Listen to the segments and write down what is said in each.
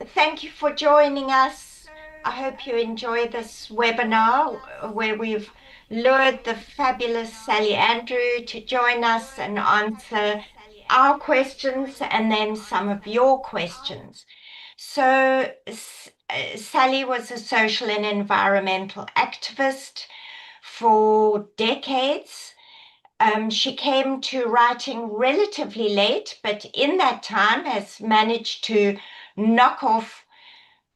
Thank you for joining us. I hope you enjoy this webinar where we've lured the fabulous Sally Andrew to join us and answer our questions and then some of your questions. Sally was a social and environmental activist for decades. She came to writing relatively late, but in that time has managed to knock off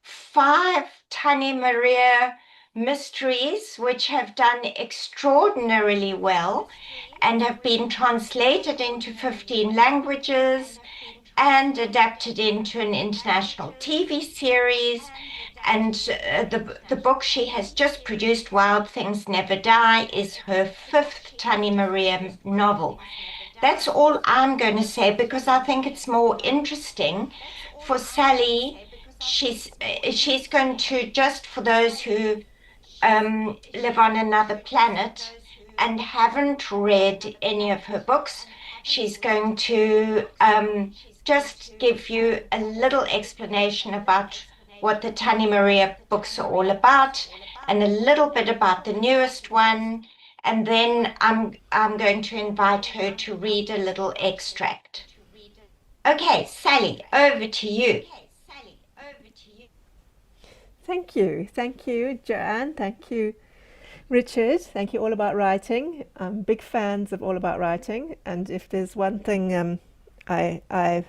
five Tannie Maria Mysteries, which have done extraordinarily well and have been translated into 15 languages and adapted into an international TV series. And the book she has just produced, Wild Things Never Die, is her fifth Tannie Maria novel. That's all I'm going to say because I think it's more interesting for Sally. She's going to, just for those who live on another planet and haven't read any of her books, she's going to just give you a little explanation about what the Tannie Maria books are all about and a little bit about the newest one. And then I'm going to invite her to read a little extract. Okay, Sally, over to you. Thank you, Joanne. Thank you, Richard. Thank you, All About Writing. I'm big fans of All About Writing, and if there's one thing I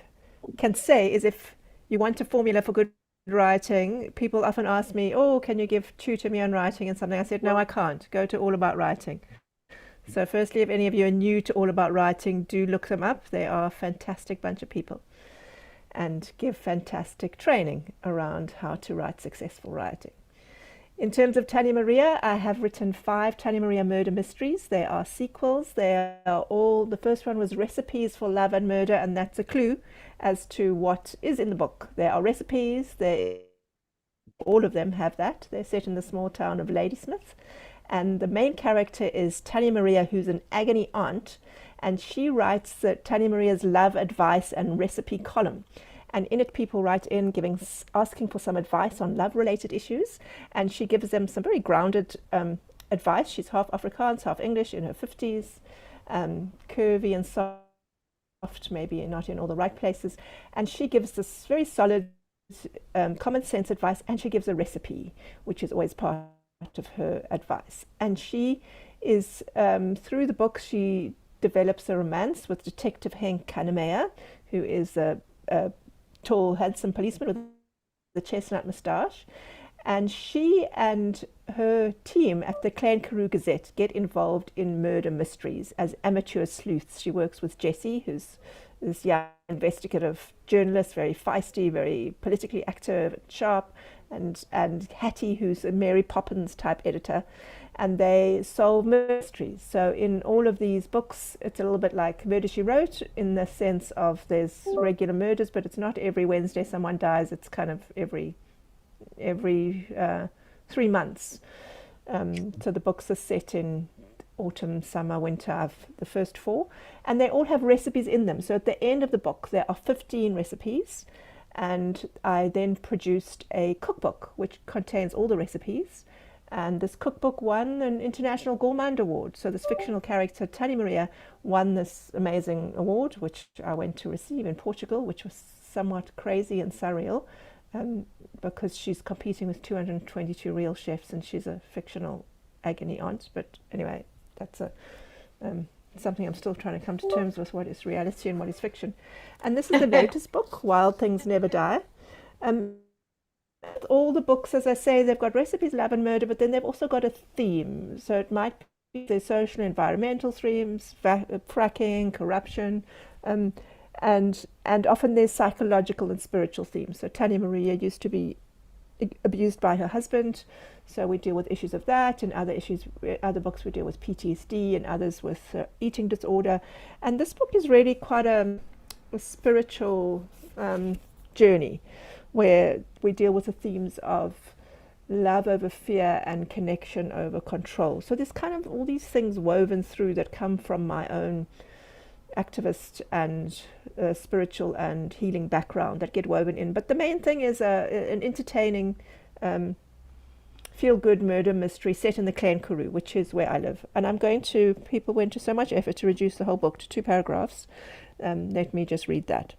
can say is if you want a formula for good writing, people often ask me, "Oh, can you tutor me on writing and something?" I said, "No, I can't. Go to All About Writing." So, firstly, if any of you are new to All About Writing, do look them up. They are a fantastic bunch of people and give fantastic training around how to write successful writing. In terms of Tannie Maria, I have written 5 Tannie Maria murder mysteries. They are sequels. They are all, the first one was Recipes for Love and Murder, and that's a clue as to what is in the book. There are recipes, all of them have that. They're set in the small town of Ladysmith. And the main character is Tannie Maria, who's an agony aunt, and she writes Tannie Maria's love, advice, and recipe column. And in it, people write in asking for some advice on love-related issues, and she gives them some very grounded advice. She's half Afrikaans, half English, in her 50s, curvy and soft, maybe not in all the right places. And she gives this very solid common sense advice, and she gives a recipe, which is always part of her advice. And she is, through the book, she develops a romance with Detective Henk Kannemeyer, who is a tall, handsome policeman with the chestnut moustache. And she and her team at the Klein Karoo Gazette get involved in murder mysteries as amateur sleuths. She works with Jessie, who's this young investigative journalist, very feisty, very politically active and sharp, and Hattie, who's a Mary Poppins type editor, and they solve mysteries. So in all of these books, it's a little bit like Murder, She Wrote, in the sense of there's regular murders, but it's not every Wednesday someone dies. It's kind of every 3 months. So the books are set in autumn, summer, winter. I've the first 4, and they all have recipes in them. So at the end of the book, there are 15 recipes, and I then produced a cookbook which contains all the recipes. And this cookbook won an International Gourmand Award. So this fictional character, Tannie Maria, won this amazing award, which I went to receive in Portugal, which was somewhat crazy and surreal, because she's competing with 222 real chefs, and she's a fictional agony aunt. But anyway, that's something I'm still trying to come to terms with, what is reality and what is fiction. And this is the latest book, Wild Things Never Die. All the books, as I say, they've got recipes, love and murder, but then they've also got a theme. So it might be the social and environmental themes, fracking, corruption, and often there's psychological and spiritual themes. So Tannie Maria used to be abused by her husband, so we deal with issues of that, and other books we deal with PTSD, and others with eating disorder. And this book is really quite a spiritual journey, where we deal with the themes of love over fear and connection over control. So there's kind of all these things woven through that come from my own activist and spiritual and healing background that get woven in. But the main thing is an entertaining, um, feel-good murder mystery set in the Clan Karoo, which is where I live. And people went to so much effort to reduce the whole book to 2 paragraphs. Let me just read that.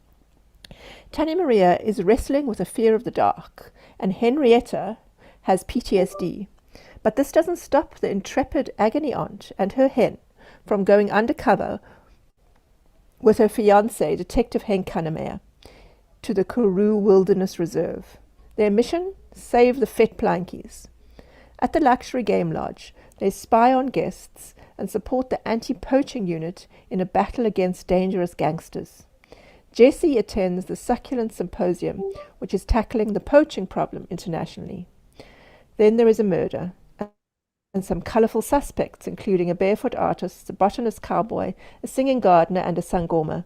Tannie Maria is wrestling with a fear of the dark, and Henrietta has PTSD. But this doesn't stop the intrepid agony aunt and her hen from going undercover with her fiancé, Detective Henk Kannemeyer, to the Karoo Wilderness Reserve. Their mission? Save the Vet Plankies. At the luxury game lodge, they spy on guests and support the anti-poaching unit in a battle against dangerous gangsters. Jessie attends the Succulent Symposium, which is tackling the poaching problem internationally. Then there is a murder, and some colourful suspects, including a barefoot artist, a botanist cowboy, a singing gardener, and a sangoma.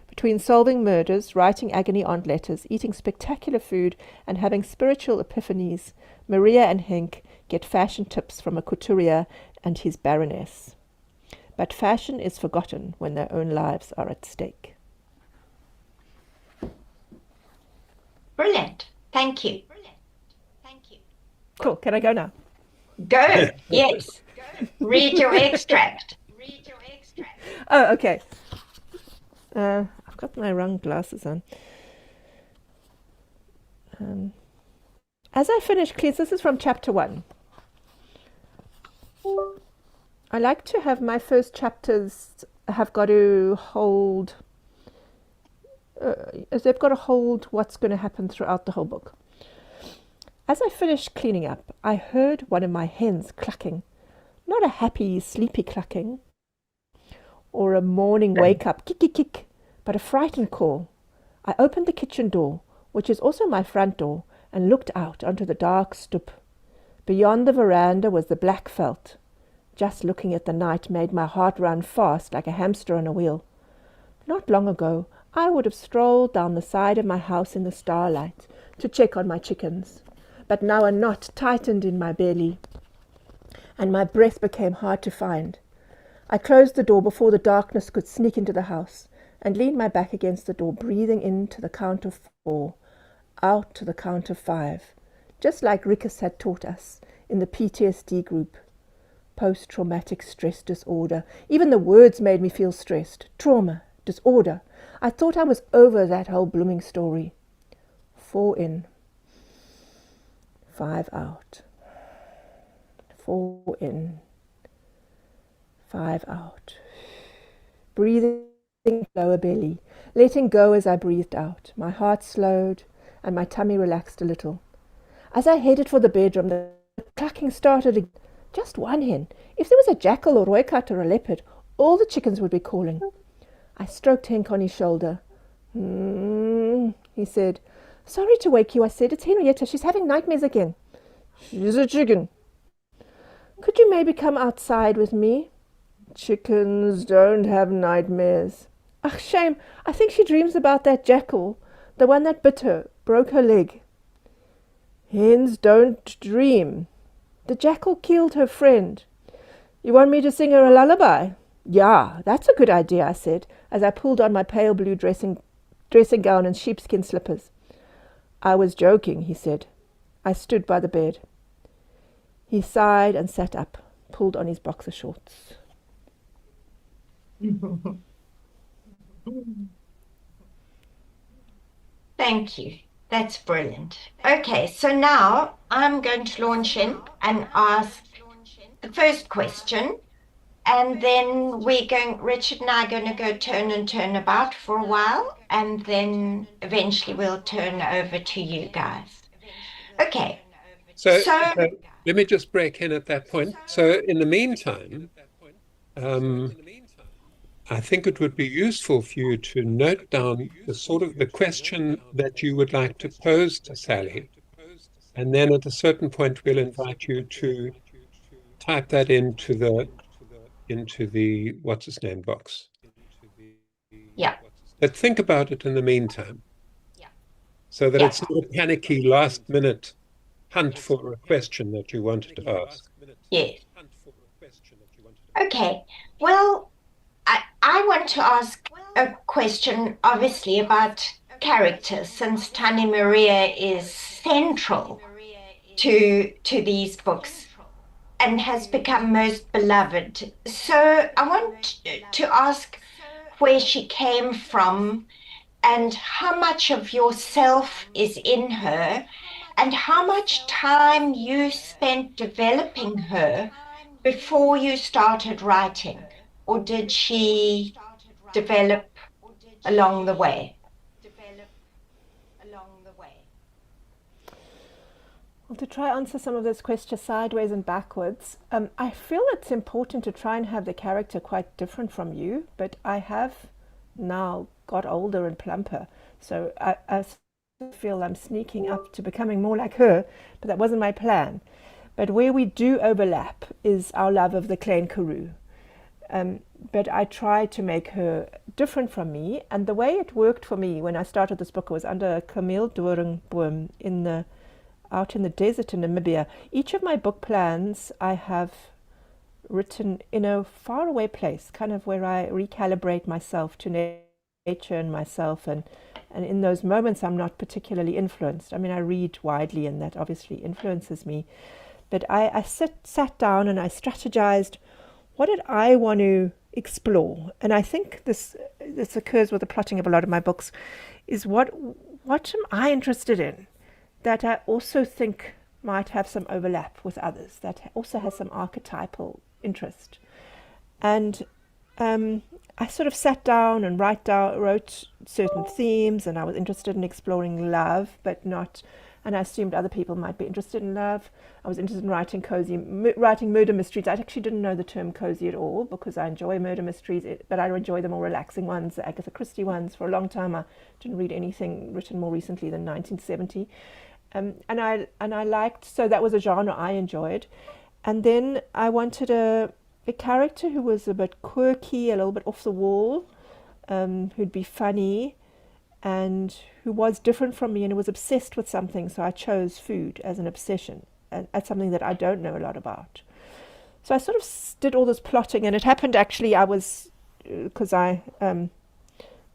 Between solving murders, writing agony aunt letters, eating spectacular food, and having spiritual epiphanies, Maria and Henk get fashion tips from a couturier and his baroness. But fashion is forgotten when their own lives are at stake. Brilliant. Thank you. Cool. Can I go now? Go. Yes. Read your extract. Oh, okay. I've got my wrong glasses on. As I finish, this is from chapter 1. I like to have my first chapters have got to hold, they've got to hold what's going to happen throughout the whole book. As I finished cleaning up, I heard one of my hens clucking. Not a happy, sleepy clucking, or a morning wake-up kick, but a frightened call. I opened the kitchen door, which is also my front door, and looked out onto the dark stoep. Beyond the veranda was the black veld. Just looking at the night made my heart run fast like a hamster on a wheel. Not long ago, I would have strolled down the side of my house in the starlight to check on my chickens. But now a knot tightened in my belly, and my breath became hard to find. I closed the door before the darkness could sneak into the house, and leaned my back against the door, breathing in to the count of 4, out to the count of 5, just like Rikus had taught us in the PTSD group. Post-traumatic stress disorder. Even the words made me feel stressed. Trauma, disorder. I thought I was over that whole blooming story. 4 in. 5 out. 4 in. 5 out. Breathing lower belly, letting go as I breathed out. My heart slowed and my tummy relaxed a little. As I headed for the bedroom, the clucking started again. Just one hen. If there was a jackal or rooikat or a leopard, all the chickens would be calling. I stroked Henk on his shoulder. He said. Sorry to wake you, I said. It's Henrietta. She's having nightmares again. She's a chicken. Could you maybe come outside with me? Chickens don't have nightmares. Ach, shame. I think she dreams about that jackal, the one that bit her, broke her leg. Hens don't dream. The jackal killed her friend. You want me to sing her a lullaby? Yeah, that's a good idea, I said, as I pulled on my pale blue dressing gown and sheepskin slippers. I was joking, he said. I stood by the bed. He sighed and sat up, pulled on his boxer shorts. Thank you. That's brilliant. Okay, so now I'm going to launch in and ask the first question, and then Richard and I are going to go turn and turn about for a while, and then eventually we'll turn over to you guys. Okay. So let me just break in at that point. So in the meantime, I think it would be useful for you to note down the question that you would like to pose to Sally. And then at a certain point, we'll invite you to type that into the what's his name box. Yeah. But think about it in the meantime. So that it's not a panicky last minute hunt for a question that you wanted to ask. Yes. Okay. Well, I want to ask a question, obviously, about character, since Tannie Maria is central to these books and has become most beloved. So I want to ask where she came from and how much of yourself is in her and how much time you spent developing her before you started writing, or did she develop along the way? Well, to try answer some of those questions sideways and backwards, I feel it's important to try and have the character quite different from you, but I have now got older and plumper, so I feel I'm sneaking up to becoming more like her, but that wasn't my plan. But where we do overlap is our love of the Klein Karoo. But I tried to make her different from me, and the way it worked for me when I started this book was under a Camille Doringboom out in the desert in Namibia. Each of my book plans I have written in a faraway place, kind of where I recalibrate myself to nature and myself, and in those moments I'm not particularly influenced. I mean, I read widely, and that obviously influences me. But I sat down and I strategized, what did I want to explore? And I think this occurs with the plotting of a lot of my books, is what am I interested in that I also think might have some overlap with others, that also has some archetypal interest. And I sort of sat down and wrote certain themes, and I was interested in exploring love, but not, and I assumed other people might be interested in love. I was interested in writing murder mysteries. I actually didn't know the term cozy at all, because I enjoy murder mysteries, but I enjoy the more relaxing ones, the Agatha Christie ones. For a long time, I didn't read anything written more recently than 1970. And I liked, so that was a genre I enjoyed. And then I wanted a character who was a bit quirky, a little bit off the wall, who'd be funny, and who was different from me and who was obsessed with something. So I chose food as an obsession, and that's something that I don't know a lot about. So I sort of did all this plotting, and it happened actually, because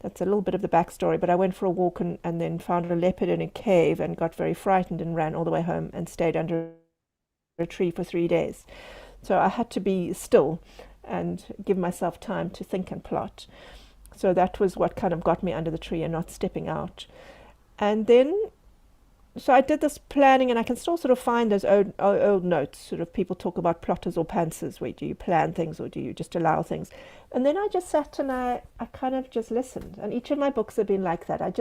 that's a little bit of the backstory, but I went for a walk and then found a leopard in a cave and got very frightened and ran all the way home and stayed under a tree for 3 days. So I had to be still and give myself time to think and plot. So that was what kind of got me under the tree and not stepping out. And then, so I did this planning, and I can still sort of find those old notes. Sort of people talk about plotters or pantsers. Where do you plan things or do you just allow things? And then I just sat and I kind of just listened. And each of my books have been like that. I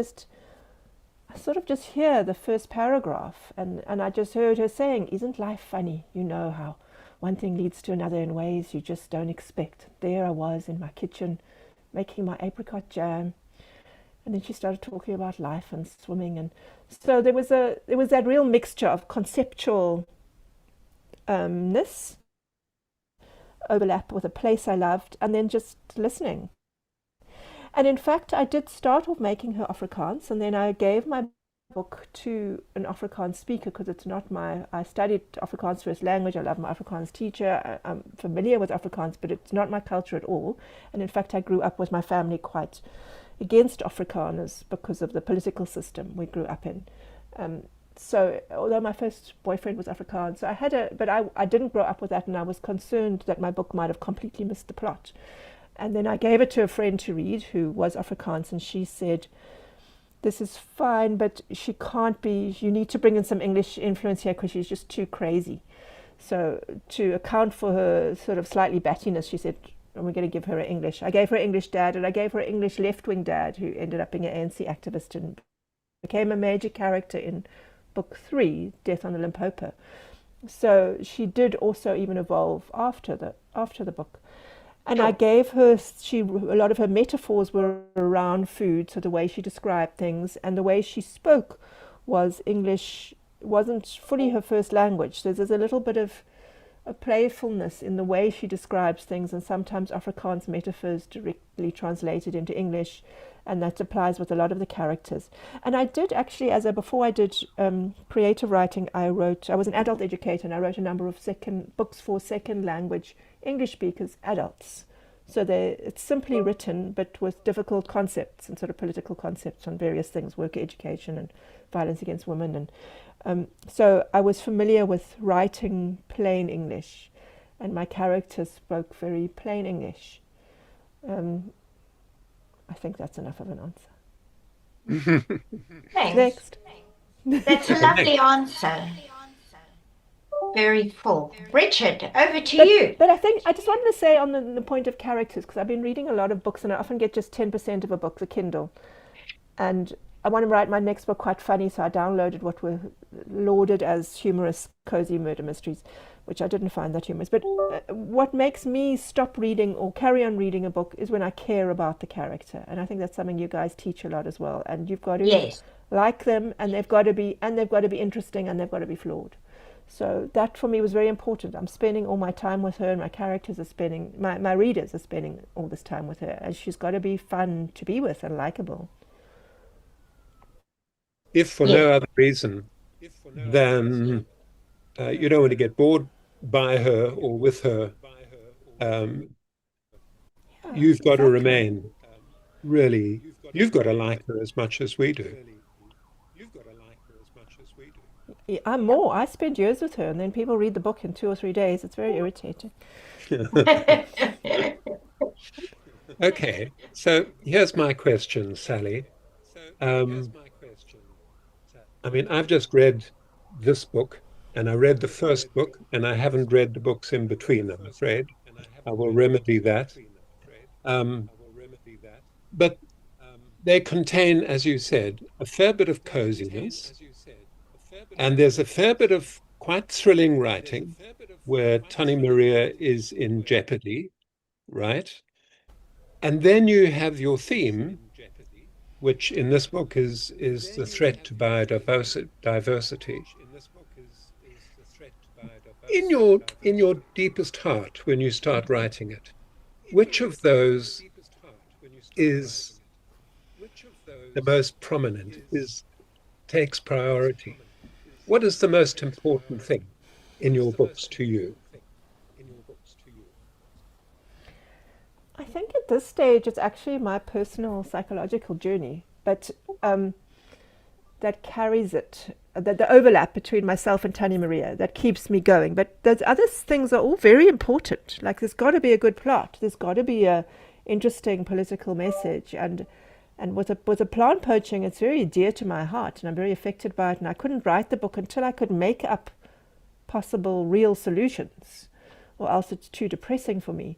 sort of just hear the first paragraph, and I just heard her saying, "Isn't life funny? You know how one thing leads to another in ways you just don't expect." There I was in my kitchen making my apricot jam. And then she started talking about life and swimming, and so there was that real mixture of conceptualness, overlap with a place I loved, and then just listening. And in fact, I did start off making her Afrikaans, and then I gave my book to an Afrikaans speaker, because it's not I studied Afrikaans first language. I love my Afrikaans teacher. I'm familiar with Afrikaans, but it's not my culture at all. And in fact, I grew up with my family quite against Afrikaners because of the political system we grew up in. So although my first boyfriend was Afrikaans, so but I didn't grow up with that, and I was concerned that my book might have completely missed the plot. And then I gave it to a friend to read who was Afrikaans, and she said, "This is fine, but she can't be, you need to bring in some English influence here because she's just too crazy." So to account for her sort of slightly battiness, she said, "And we're going to give her an English." I gave her an English dad, and I gave her an English left-wing dad who ended up being an ANC activist and became a major character in book 3, Death on the Limpopo. So she did also even evolve after the book. And I gave her, a lot of her metaphors were around food, so the way she described things, and the way she spoke was English, wasn't fully her first language. So there's a little bit of a playfulness in the way she describes things, and sometimes Afrikaans metaphors directly translated into English, and that applies with a lot of the characters. And I did actually, before I did creative writing, I was an adult educator, and I wrote a number of books for second language English speakers, adults. So it's simply written, but with difficult concepts and sort of political concepts on various things, worker education and violence against women. And so I was familiar with writing plain English, and my characters spoke very plain English. I think that's enough of an answer. Thanks. Next. That's a lovely answer. Very full. Richard, over to you. But I think I just wanted to say on the point of characters, because I've been reading a lot of books and I often get just 10% of a book, the Kindle. And I want to write my next book quite funny, so I downloaded what were lauded as humorous, cozy murder mysteries, which I didn't find that humorous. But what makes me stop reading or carry on reading a book is when I care about the character. And I think that's something you guys teach a lot as well. And you've got to like them, and they've got to be interesting, and they've got to be flawed. So that for me was very important. I'm spending all my time with her, and my characters are spending, my readers are spending all this time with her, and she's got to be fun to be with and likable. If for no other reason than you don't want to get bored by her or with her, you've got to remain really, you've got to like her as much as we do. Yeah, I'm more. I spend years with her, and then people read the book in 2 or 3 days. It's very irritating. Okay, so here's my question, Sally. I mean, I've just read this book, and I read the first book, and I haven't read the books in between, I'm afraid. I will remedy that. But they contain, as you said, a fair bit of coziness, and there's a fair bit of quite thrilling writing where Tannie Maria is in jeopardy, right? And then you have your theme, which in this book is the threat to biodiversity. In your deepest heart, when you start writing it, which of those is the most prominent, takes priority? What is the most important thing in your books to you? I think at this stage it's actually my personal psychological journey, but that carries it, the overlap between myself and Tannie Maria, that keeps me going. But those other things are all very important. Like there's got to be a good plot, there's got to be a interesting political message, and with a plant poaching, it's very dear to my heart, and I'm very affected by it. And I couldn't write the book until I could make up possible real solutions, or else it's too depressing for me.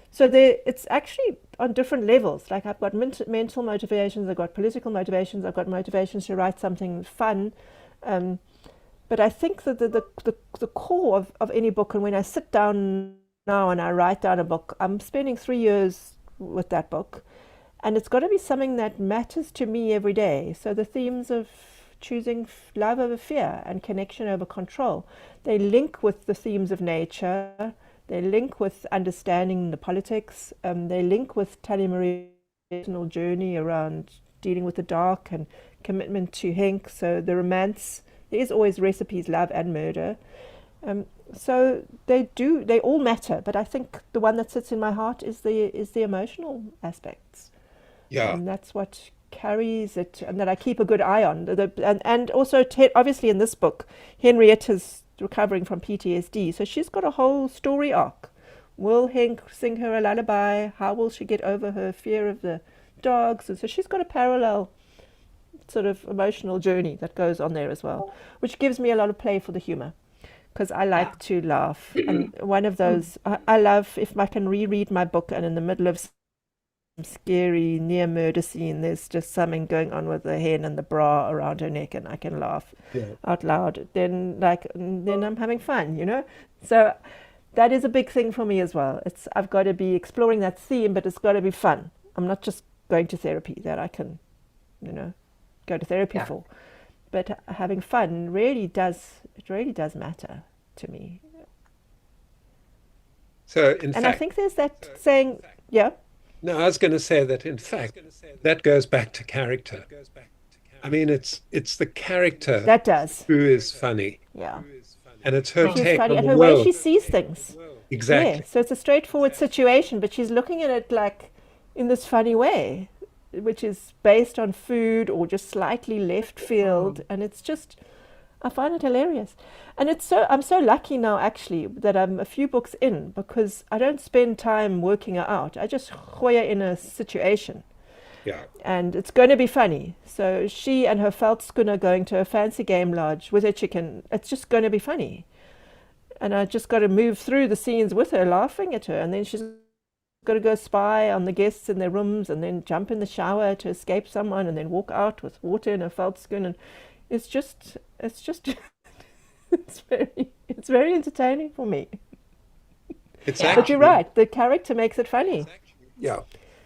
So it's actually on different levels. Like I've got mental motivations, I've got political motivations, I've got motivations to write something fun. But I think that the core of any book, and when I sit down now and I write down a book, I'm spending 3 years with that book. And it's got to be something that matters to me every day. So the themes of choosing love over fear and connection over control, they link with the themes of nature. They link with understanding the politics. They link with Tannie Maria's personal journey around dealing with the dark and commitment to Henk. So the romance, there is always recipes, love and murder. So they all matter. But I think the one that sits in my heart is the emotional aspects. Yeah. And that's what carries it, and that I keep a good eye on. And also, obviously in this book, Henrietta's recovering from PTSD, so she's got a whole story arc. Will Henk sing her a lullaby? How will she get over her fear of the dogs? And so she's got a parallel sort of emotional journey that goes on there as well, which gives me a lot of play for the humor, because I like to laugh. And one of those, I love if I can reread my book and in the middle of scary near murder scene, there's just something going on with the hen and the bra around her neck, and I can laugh out loud. Then I'm having fun. So that is a big thing for me as well. I've got to be exploring that theme, but it's got to be fun. I'm not just going to therapy that I can, go to therapy for. But having fun really does matter to me. So I think there's that saying, yeah. No, I was going to say that, in fact, that goes back to character. I mean, it's the character that does who is funny. Yeah. And it's her She's take funny, on and the her world. way she sees things. Yeah, Exactly. so it's a straightforward situation, but she's looking at it like in this funny way, which is based on food or just slightly left field, Mm. and it's just I find it hilarious. And it's so I'm so lucky now actually that I'm a few books in because I don't spend time working her out. I just gooi her in a situation Yeah. and it's going to be funny. So she and her veldskoene going to a fancy game lodge with her chicken, it's just going to be funny. And I just got to move through the scenes with her, laughing at her, and then she's got to go spy on the guests in their rooms, and then jump in the shower to escape someone, and then walk out with water in her veldskoen, and it's just, it's very entertaining for me. It's But Yeah. you're actually, right, the character makes it funny. yeah,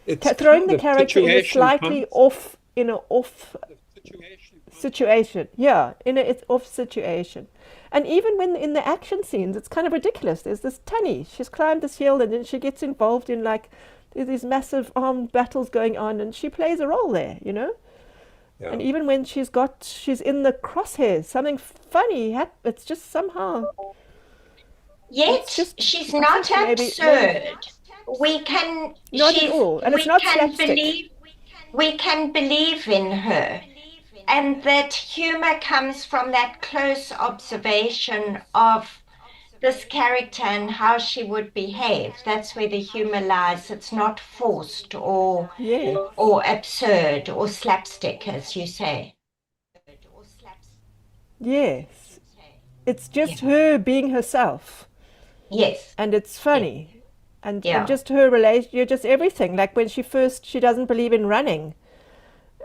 it's Throwing kind the of character in a situation slightly comes. off, in a off situation. Yeah, in a it's off situation. And even when in the action scenes, it's kind of ridiculous. There's this Tannie. She's climbed this hill and then she gets involved in like there's these massive armed battles going on, and she plays a role there, you know. Yeah. And even when she's in the crosshairs, something funny. It's just somehow. It's Yet just. she's I not think maybe absurd. We can not at all, and it's not slapstick. we can believe in her. And that humor comes from that close observation of this character and how she would behave. That's where the humor lies. It's not forced Yeah. or absurd or slapstick, as you say. Yes. It's just Yeah. her being herself, Yes. and it's Yeah. funny, and Yeah. just her relation. You're just everything. Like when she doesn't believe in running,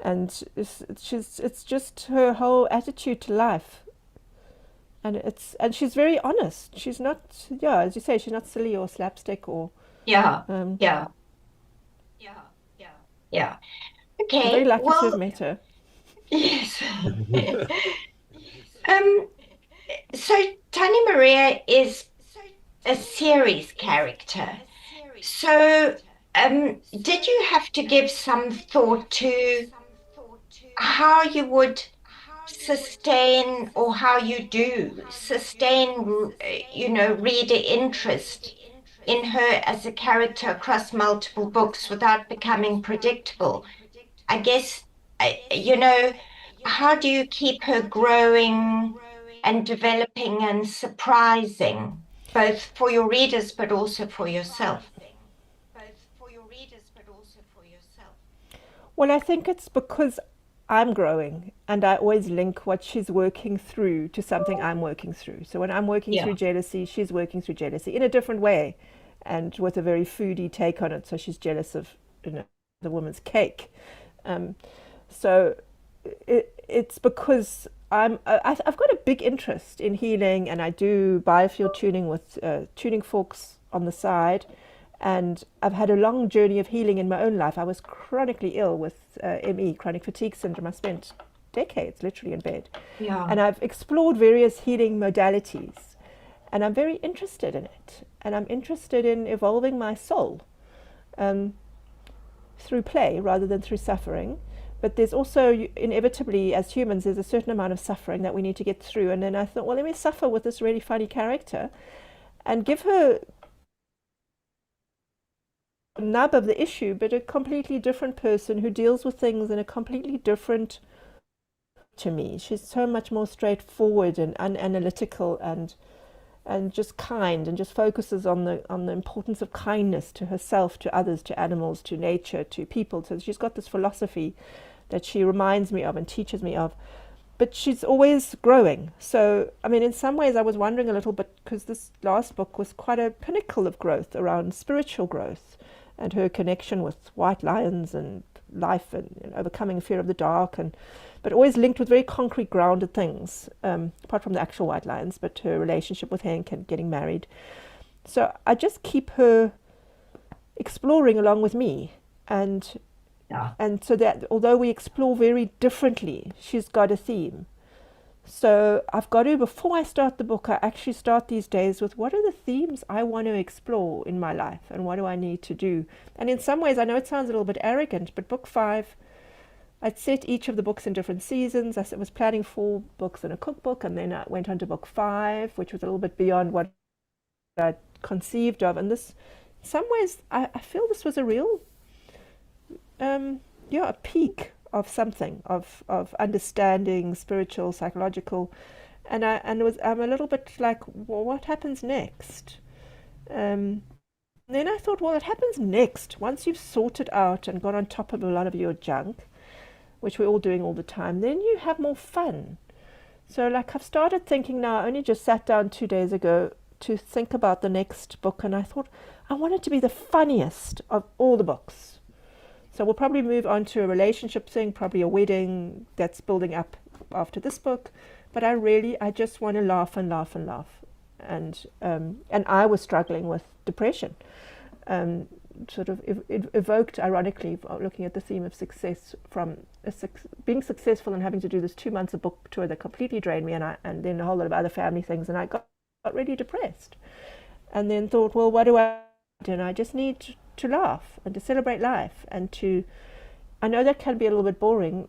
and it's just her whole attitude to life, and she's very honest. She's not, yeah, as you say, she's not silly or slapstick or Yeah. um, Yeah. Yeah. I'm very Okay. lucky to have Well, met her. yes. um, so Tannie Maria is a series character. So, did you have to give some thought to how you would sustain or how you do sustain, reader interest in her as a character across multiple books without becoming predictable? I guess, how do you keep her growing and developing and surprising, both for your readers but also for yourself? Well, I think it's because I'm growing and I always link what she's working through to something I'm working through. So when I'm working through Yeah. jealousy, she's working through jealousy in a different way and with a very foodie take on it. So she's jealous of, the woman's cake. Um, so it's because I've got a big interest in healing, and I do biofield tuning with tuning forks on the side. And I've had a long journey of healing in my own life. I was chronically ill with ME, chronic fatigue syndrome. I spent decades literally in bed. Yeah. And I've explored various healing modalities. And I'm very interested in it. And I'm interested in evolving my soul um, through play rather than through suffering. But there's also, inevitably, as humans, there's a certain amount of suffering that we need to get through. And then I thought, well, let me suffer with this really funny character and give her nub of the issue, but a completely different person who deals with things in a completely different to me. She's so much more straightforward and unanalytical and just kind, and just focuses on the importance of kindness to herself, to others, to animals, to nature, to people. So she's got this philosophy that she reminds me of and teaches me of. But she's always growing. So, I mean, in some ways I was wondering a little bit, because this last book was quite a pinnacle of growth around spiritual growth and her connection with white lions and life and overcoming fear of the dark, but always linked with very concrete, grounded things, apart from the actual white lions, but her relationship with Hank and getting married. So I just keep her exploring along with me, and Yeah. so that although we explore very differently, she's got a theme. So I've got to, before I start the book, I actually start these days with what are the themes I want to explore in my life and what do I need to do. And in some ways, I know it sounds a little bit arrogant, but book 5, I'd set each of the books in different seasons. I was planning 4 books in a cookbook, and then I went on to book 5, which was a little bit beyond what I'd conceived of. And this, in some ways, I feel this was a real, a peak of something, of understanding, spiritual, psychological. And I'm a little bit like, well, what happens next? Then I thought, well, it happens next. Once you've sorted out and got on top of a lot of your junk, which we're all doing all the time, then you have more fun. So like I've started thinking now, I only just sat down 2 days ago to think about the next book, and I thought I want it to be the funniest of all the books. So we'll probably move on to a relationship thing, probably a wedding that's building up after this book. But I just want to laugh and laugh and laugh. And I was struggling with depression, sort of evoked, ironically, looking at the theme of success from being successful and having to do this 2 months of book tour that completely drained me, and then a whole lot of other family things, and I got really depressed. And then thought, well, what do I do? And I just need to laugh and to celebrate life, and I know that can be a little bit boring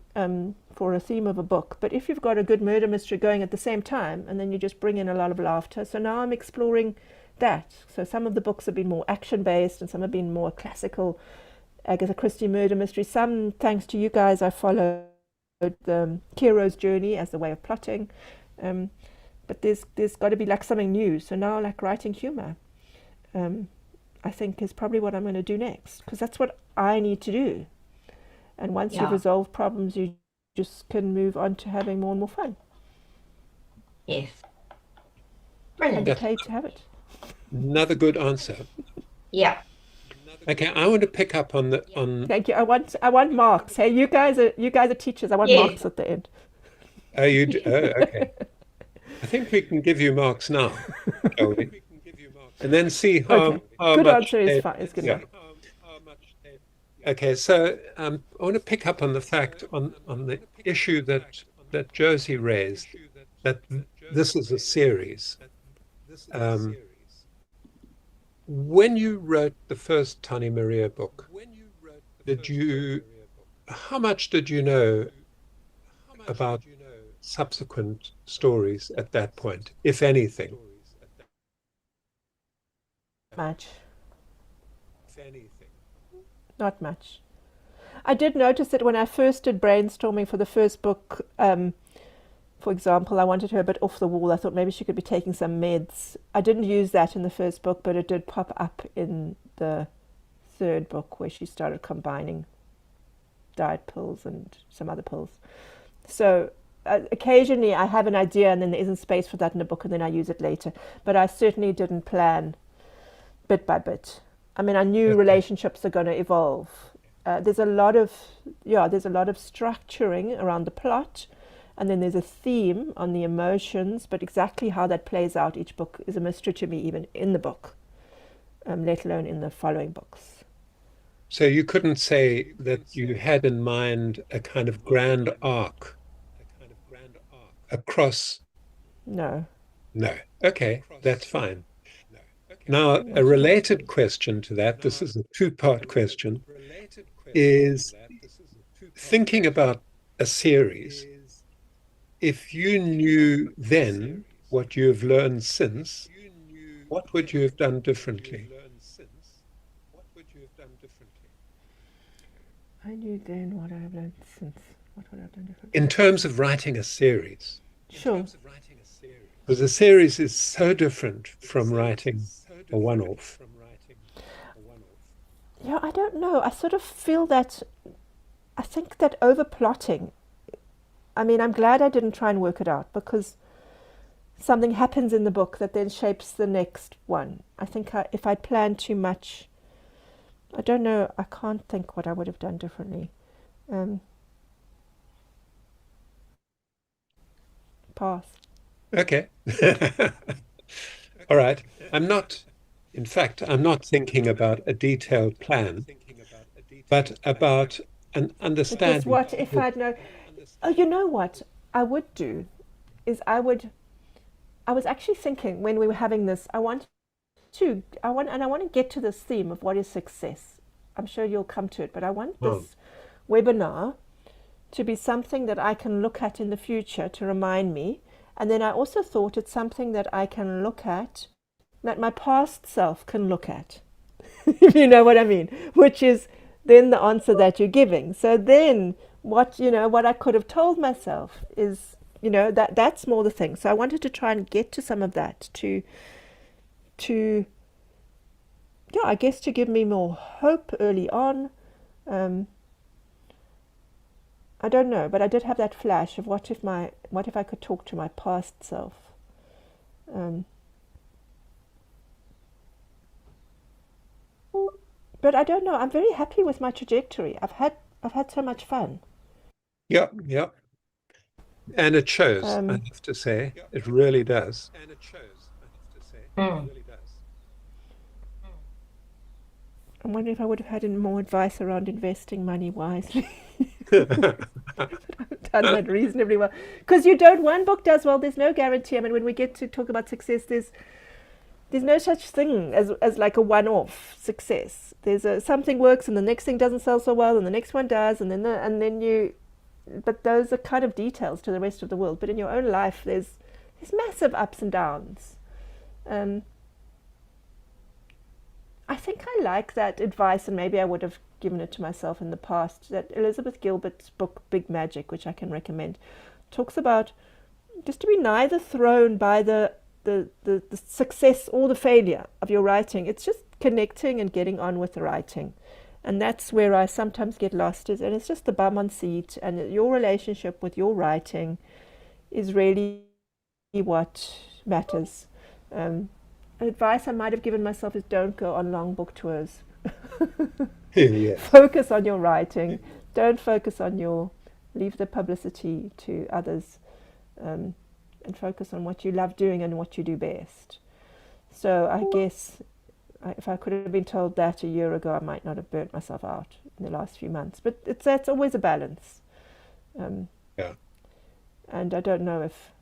for a theme of a book, but if you've got a good murder mystery going at the same time, and then you just bring in a lot of laughter. So now I'm exploring that. So some of the books have been more action-based, and some have been more classical, Agatha Christie murder mystery. Some, thanks to you guys, I followed the hero's journey as the way of plotting. But there's got to be like something new. So now, like writing humor, I think is probably what I'm going to do next, because that's what I need to do. And once you've resolved problems, you just can move on to having more and more fun. Yes. And Brilliant. okay to have it. Another good answer. Yeah. Okay, I want to pick up on. Thank you. I want marks. Hey, you guys are teachers. I want Yes. marks at the end. Oh, okay. I think we can give you marks now, shall we? And then see how Good much answer is fine. Is good enough. Okay, so I want to pick up on the fact on the issue that Josie raised, that this is a series. When you wrote the first Tannie Maria book, how much did you know about subsequent stories at that point, if anything? Much. Not much. I did notice that when I first did brainstorming for the first book, for example, I wanted her a bit off the wall. I thought maybe she could be taking some meds. I didn't use that in the first book, but it did pop up in the third book, where she started combining diet pills and some other pills. So occasionally I have an idea, and then there isn't space for that in the book, and then I use it later. But I certainly didn't plan bit by bit. I mean, I knew relationships are going to evolve. There's a lot of structuring around the plot, and then there's a theme on the emotions, but exactly how that plays out each book is a mystery to me, even in the book, let alone in the following books. So you couldn't say that you had in mind a kind of grand arc across? No. No. Okay, that's fine. Now, a related question to that, this is a two-part question, is thinking about a series. If you knew then what you have learned since, what would you have done differently? I knew then what I have learned since. What would I have done differently? In terms of writing a series. Sure. Because a series is so different from writing a one-off. Yeah, I don't know. I sort of feel that, I think that over-plotting, I mean, I'm glad I didn't try and work it out, because something happens in the book that then shapes the next one. I think if I'd planned too much, I don't know, I can't think what I would have done differently. Pass. Okay. All right. I'm not thinking about a detailed plan, but about an understanding. Because what if I'd known? Oh, you know what I would do is I was actually thinking when we were having this, I want to get to this theme of what is success. I'm sure you'll come to it, but I want this webinar to be something that I can look at in the future to remind me. And then I also thought it's something that I can look at that my past self can look at, if you know what I mean, which is then the answer that you're giving. So then what I could have told myself is, that's more the thing. So I wanted to try and get to some of that to yeah, I guess to give me more hope early on. Um, I don't know, but I did have that flash of what if I could talk to my past self. Um, but I don't know. I'm very happy with my trajectory. I've had so much fun. Yeah, yeah. And it shows, I Um, have to say. It really does. Mm. I'm wondering if I would have had more advice around investing money wisely. I've done that reasonably well. Because one book does well, there's no guarantee. I mean, when we get to talk about success, there's no such thing as like a one-off success. Something works and the next thing doesn't sell so well and the next one does and then you, but those are kind of details to the rest of the world. But in your own life, there's massive ups and downs. Um, I think I like that advice, and maybe I would have given it to myself in the past. That Elizabeth Gilbert's book Big Magic, which I can recommend, talks about just to be neither thrown by the success or the failure of your writing. It's just connecting and getting on with the writing. And that's where I sometimes get lost, and it's just the bum on seat, and your relationship with your writing is really what matters. Um, Advice I might have given myself is don't go on long book tours. Yes. Focus on your writing. Don't focus on leave the publicity to others, and focus on what you love doing and what you do best. So I guess if I could have been told that a year ago, I might not have burnt myself out in the last few months. But that's always a balance. Um, Yeah. and I don't know if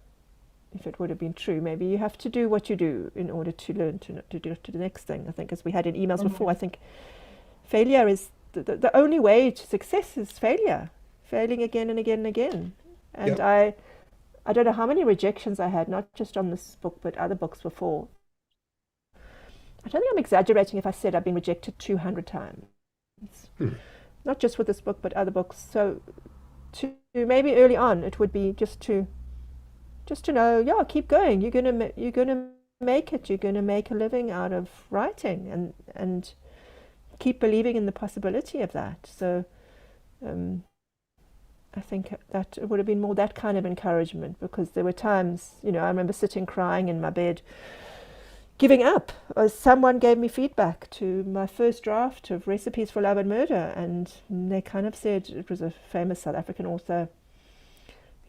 it would have been true. Maybe you have to do what you do in order to learn to do to the next thing. I think, as we had in emails before, I think failure is the only way to success is failure, failing again and again and again. And Yep. I don't know how many rejections I had, not just on this book, but other books before. I don't think I'm exaggerating if I said I've been rejected 200 times. Hmm. Not just with this book, but other books. So to maybe early on, it would be just to know, yeah, keep going. You're gonna make it. You're gonna make a living out of writing, and keep believing in the possibility of that. So um, I think that it would have been more that kind of encouragement, because there were times, I remember sitting crying in my bed, giving up. Someone gave me feedback to my first draft of Recipes for Love and Murder, and they kind of said, it was a famous South African author,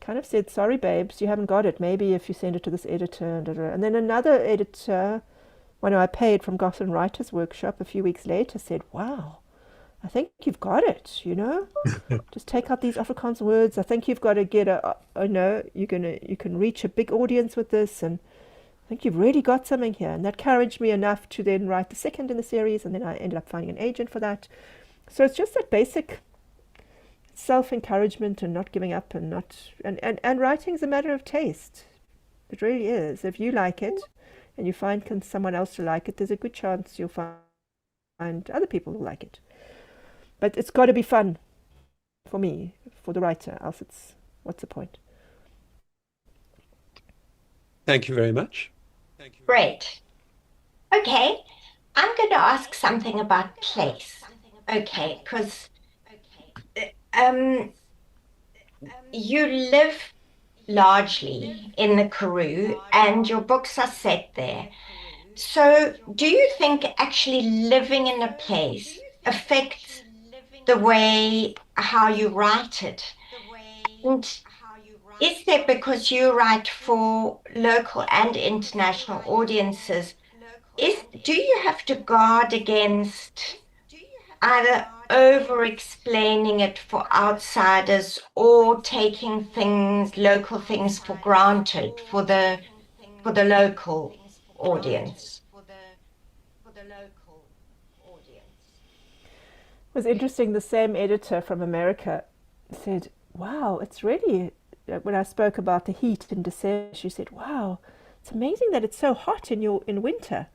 kind of said, sorry babes, you haven't got it, maybe if you send it to this editor, and then another editor, one who I paid from Gotham Writers Workshop a few weeks later, said, wow, I think you've got it, just take out these Afrikaans words. I think you've got to get you can reach a big audience with this, and I think you've really got something here. And that encouraged me enough to then write the second in the series, and then I ended up finding an agent for that. So it's just that basic self-encouragement and not giving up, and writing is a matter of taste. It really is. If you like it and you find someone else to like it, there's a good chance you'll find other people who like it. But it's got to be fun for me, for the writer, else what's the point? Thank you very much. Great. Okay, I'm going to ask something about place. Okay, because um, you live largely in the Karoo and your books are set there. So, do you think actually living in a place affects the way how you write it? And is that because you write for local and international audiences? Do you have to guard against either over explaining it for outsiders or taking local things for granted for the local audience? It was interesting, the same editor from America said, wow, it's really, when I spoke about the heat in December, she said, wow, it's amazing that it's so hot in winter.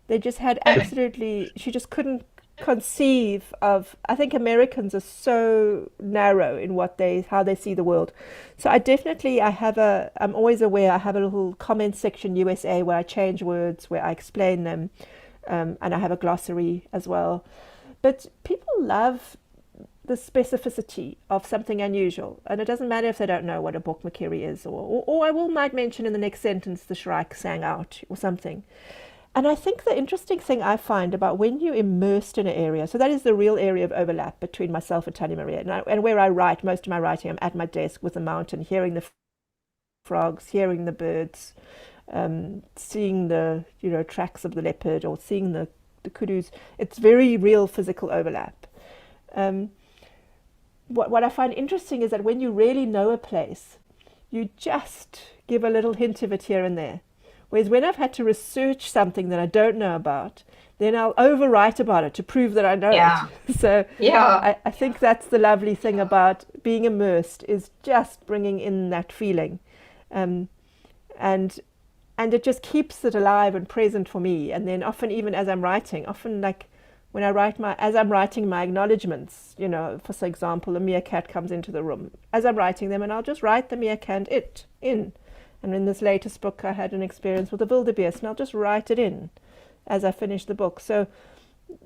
They just had absolutely, she just couldn't conceive of, I think Americans are so narrow in how they see the world. So I'm always aware, I have a little comment section USA where I change words, where I explain them, and I have a glossary as well. But people love the specificity of something unusual, and it doesn't matter if they don't know what a bokmakeri is, or I might mention in the next sentence the Shrike sang out or something. And I think the interesting thing I find about when you're immersed in an area, so that is the real area of overlap between myself and Tannie Maria, and where I write most of my writing, I'm at my desk with a mountain, hearing the frogs, hearing the birds, seeing the tracks of the leopard, or seeing the kudus. It's very real physical overlap. What I find interesting is that when you really know a place, you just give a little hint of it here and there. Whereas when I've had to research something that I don't know about, then I'll overwrite about it to prove that I know Yeah. it. So Yeah. I think that's the lovely thing about being immersed, is just bringing in that feeling. And and it just keeps it alive and present for me. And then often, even as I'm writing, often like when as I'm writing my acknowledgements, for example, a meerkat comes into the room as I'm writing them, and I'll just write the meerkat in. And in this latest book, I had an experience with a wildebeest, and I'll just write it in as I finish the book. So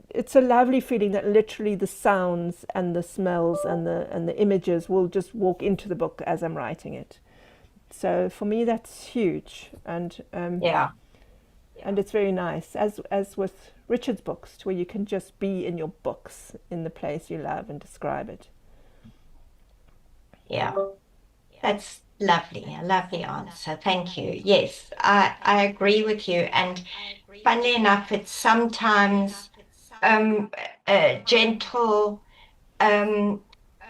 it's a lovely feeling that literally the sounds and the smells and the images will just walk into the book as I'm writing it. So for me, that's huge, and Yeah. it's very nice, as with Richard's books, where you can just be in your books, in the place you love, and describe it. Yeah. That's lovely. A lovely answer. Thank you. Yes, I agree with you. And funnily enough, it's sometimes gentle um,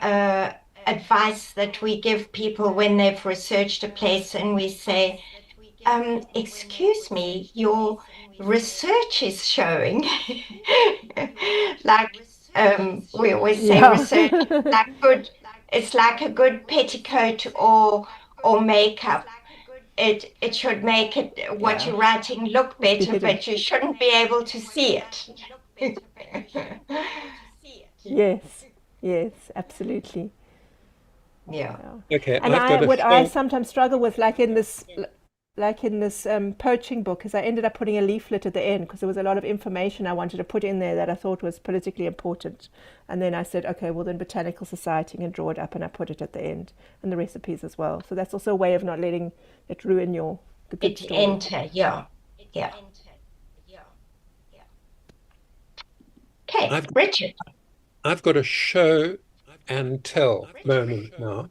uh, advice that we give people when they've researched a place, and we say, excuse me, your research is showing. Like we always say, Yeah. research is like good. It's like a good petticoat or makeup. It should make it what Yeah. you're writing look Must be better, hidden. but you shouldn't be able to see it. Yes. Yes, absolutely. Yeah. Yeah. Okay, And I've got a what I show. sometimes struggle with, like in this poaching book, is I ended up putting a leaflet at the end because there was a lot of information I wanted to put in there that I thought was politically important. And then I said, okay, well then Botanical Society, and draw it up, and I put it at the end, and the recipes as well. So that's also a way of not letting it ruin the good It story. enter, yeah. Yeah. Okay, I've Richard. I've got a show and tell moment now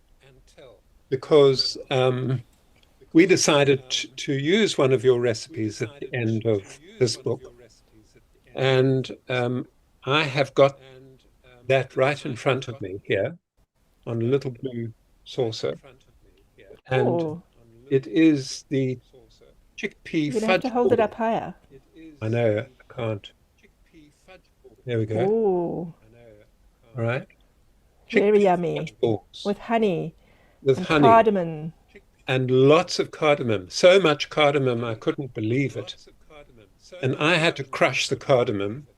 because we decided to use one of your recipes at the end of this book, and I have got that right in front of me here on a little blue saucer, and Oh, it is the chickpea you're going to have to fudge hold it ball. up higher. I know I can't. There we go. Oh, All right, very chickpea yummy. fudge balls With honey with and honey cardamom. and lots of cardamom. So much cardamom, I couldn't believe it. And I had to crush the cardamom.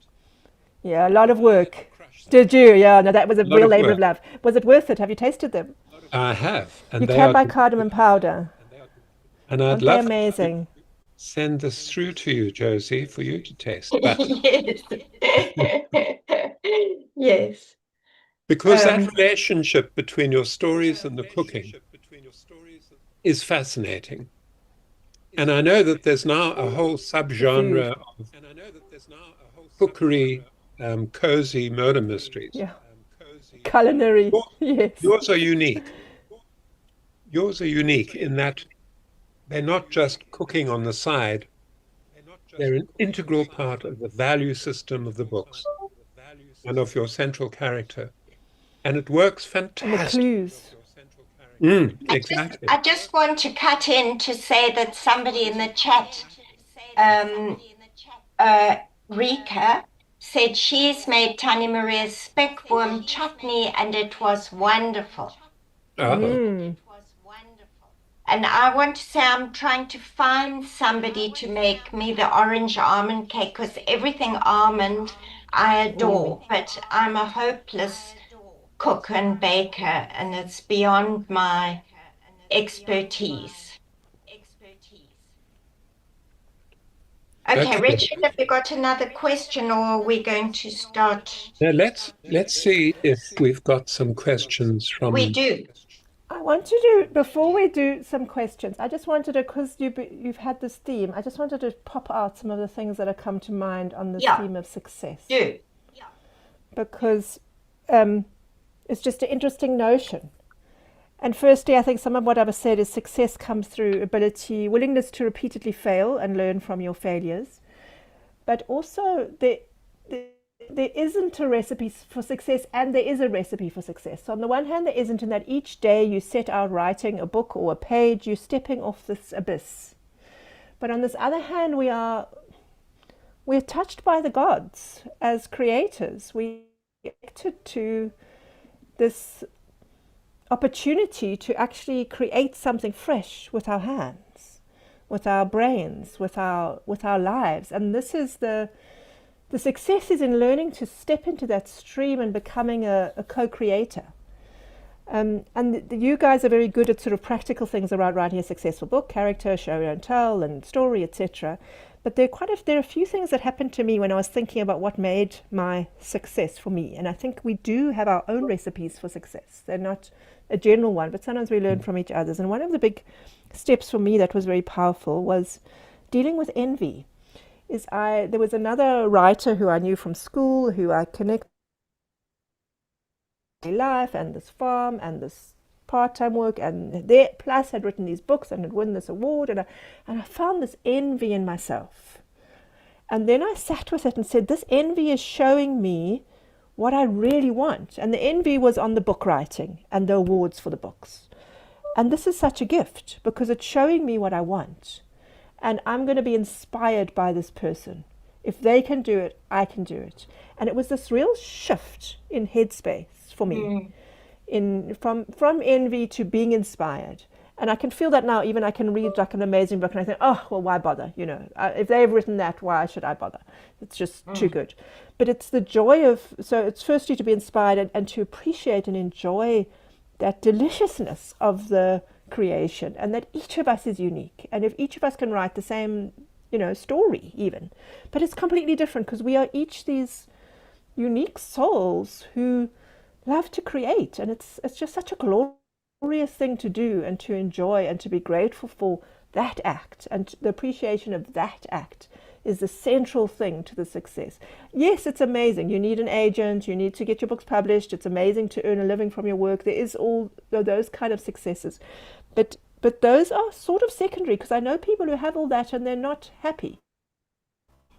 Yeah, a lot of work. Did you? Yeah, no, that was a A lot real of labor of work. love. Was it worth it? Have you tasted them? I have, You and they can are buy cardamom delicious. powder. And I'd Aren't they love to amazing? send this through to you, Josie, for you to taste. But Yes. Yes. because that relationship between your stories and the cooking is fascinating. And I know that there's now a whole The food. subgenre of cookery, cozy murder mysteries. Yeah. Culinary. Yours Yes. yours are unique. Yours are unique in that they're not just cooking on the side, they're an integral part of the value system of the books and of your central character. And it works And the fantastic. clues. Exactly. I just want to cut in to say that somebody in the chat, um, Rika, said she's made Tannie Maria's speckworm chutney and it was wonderful. Oh, Mm. And I want to say I'm trying to find somebody to make me the orange almond cake, because everything almond I adore, but I'm a hopeless cook and baker, and it's beyond my expertise. Okay, Okay. Richard, have you got another question, or are we going to start? Now let's see if we've got some questions We from. do. I want to do, before we do some questions, I just wanted to, because you've had this theme, I just wanted to pop out some of the things that have come to mind on this Yeah, theme of success. do. Because it's just an interesting notion. And firstly, I think some of what I've said is success comes through ability, willingness to repeatedly fail and learn from your failures. But also, there isn't a recipe for success, and there is a recipe for success. So on the one hand, there isn't, in that each day you set out writing a book or a page, you're stepping off this abyss. But on this other hand, we're touched by the gods as creators. We're connected to this opportunity to actually create something fresh with our hands, with our brains, with our lives. And this is the success is in learning to step into that stream and becoming a co-creator. And you guys are very good at sort of practical things around writing a successful book, character, show, don't tell, and story, etc. But there are a few things that happened to me when I was thinking about what made my success for me. And I think we do have our own recipes for success. They're not a general one, but sometimes we learn from each other's. And one of the big steps for me that was very powerful was dealing with envy. There was another writer who I knew from school, who I connected with life and this farm and this part-time work, and there plus had written these books and had won this award, and I found this envy in myself. And then I sat with it and said, this envy is showing me what I really want. And the envy was on the book writing and the awards for the books. And this is such a gift, because it's showing me what I want. And I'm going to be inspired by this person. If they can do it, I can do it. And it was this real shift in headspace for me, from envy to being inspired. And I can feel that now. Even I can read like an amazing book and I think, oh, well, why bother? If they've written that, why should I bother? It's just too good. But it's the joy of, so it's firstly to be inspired and to appreciate and enjoy that deliciousness of the creation, and that each of us is unique. And if each of us can write the same, story even, but it's completely different, because we are each these unique souls who love to create. And it's just such a glorious thing to do and to enjoy and to be grateful for that act. And the appreciation of that act is the central thing to the success. Yes, it's amazing. You need an agent. You need to get your books published. It's amazing to earn a living from your work. There is all those kind of successes. But those are sort of secondary, because I know people who have all that and they're not happy.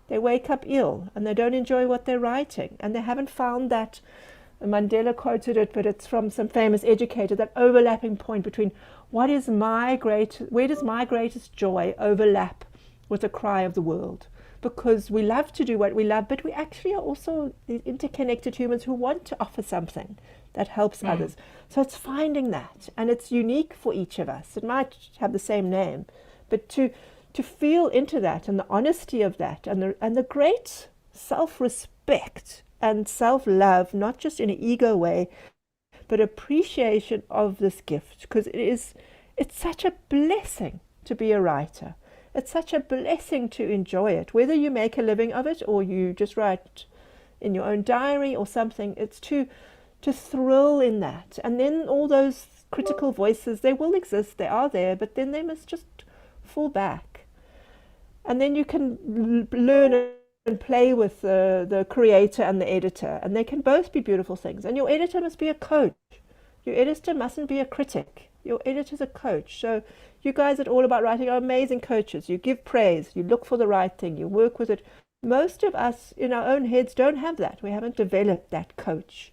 They wake up ill and they don't enjoy what they're writing, and they haven't found that. Mandela quoted it, but it's from some famous educator, that overlapping point between where does my greatest joy overlap with the cry of the world. Because we love to do what we love, but we actually are also interconnected humans who want to offer something that helps others. So it's finding that, and it's unique for each of us. It might have the same name, but to feel into that, and the honesty of that, and the great self-respect and self-love, not just in an ego way, but appreciation of this gift, because it's such a blessing to be a writer. It's such a blessing to enjoy it, whether you make a living of it or you just write in your own diary or something. It's to thrill in that. And then all those critical voices, they will exist, they are there, but then they must just fall back. And then you can learn and play with the creator and the editor, and they can both be beautiful things. And your editor must be a coach. Your editor mustn't be a critic. Your editor's a coach. So you guys at All About Writing are amazing coaches. You give praise, you look for the right thing, you work with it. Most of us in our own heads don't have that. We haven't developed that coach.